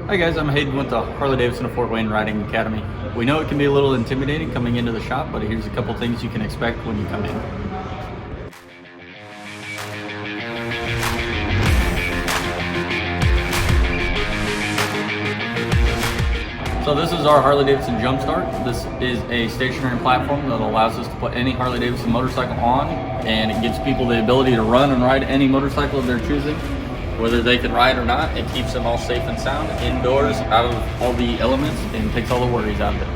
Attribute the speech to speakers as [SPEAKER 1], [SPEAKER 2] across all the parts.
[SPEAKER 1] Hi guys, I'm Hayden with the Harley-Davidson of Fort Wayne Riding Academy. We know it can be a little intimidating coming into the shop, but here's a couple things you can expect when you come in. So this is our Harley-Davidson Jumpstart. This is a stationary platform that allows us to put any Harley-Davidson motorcycle on, and it gives people the ability to run and ride any motorcycle of their choosing. Whether they can ride or not, it keeps them all safe and sound, indoors, out of all the elements, and takes all the worries out of it.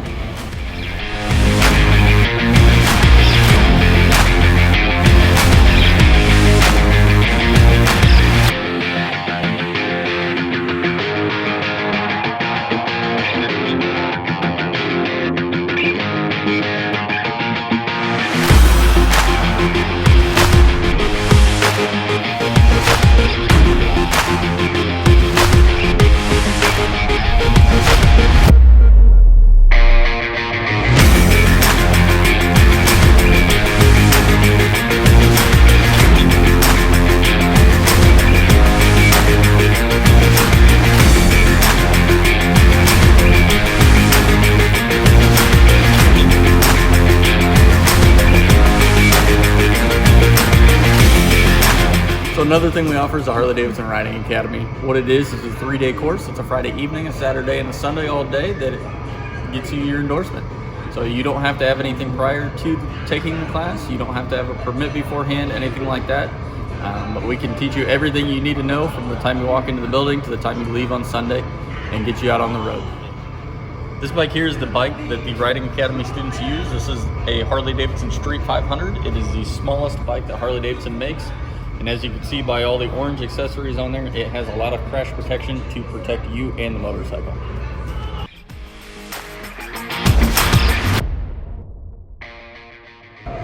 [SPEAKER 1] So another thing we offer is the Harley-Davidson Riding Academy. What it is a 3-day course. It's a Friday evening, a Saturday, and a Sunday all day that gets you your endorsement. So you don't have to have anything prior to taking the class. You don't have to have a permit beforehand, anything like that. But we can teach you everything you need to know from the time you walk into the building to the time you leave on Sunday and get you out on the road. This bike here is the bike that the Riding Academy students use. This is a Harley-Davidson Street 500. It is the smallest bike that Harley-Davidson makes. And as you can see by all the orange accessories on there, it has a lot of crash protection to protect you and the motorcycle.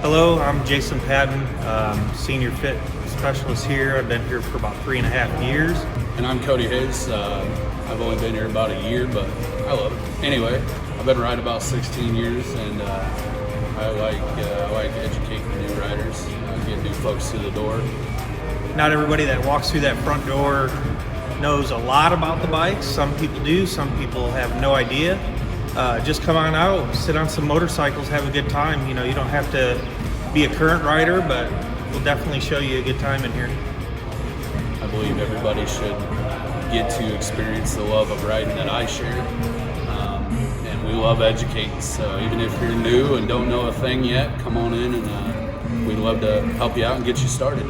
[SPEAKER 2] Hello, I'm Jason Patton, Senior Fit Specialist here. I've been here for about 3.5 years.
[SPEAKER 3] And I'm Cody Hayes. I've only been here about a year, but I love it. Anyway, I've been riding about 16 years, and I like educating new riders, get new folks through the door.
[SPEAKER 2] Not everybody that walks through that front door knows a lot about the bikes. Some people do, some people have no idea. Just come on out, sit on some motorcycles, have a good time. You know, you don't have to be a current rider, but we'll definitely show you a good time in here.
[SPEAKER 3] I believe everybody should get to experience the love of riding that I share. And we love educating, so even if you're new and don't know a thing yet, come on in and we'd love to help you out and get you started.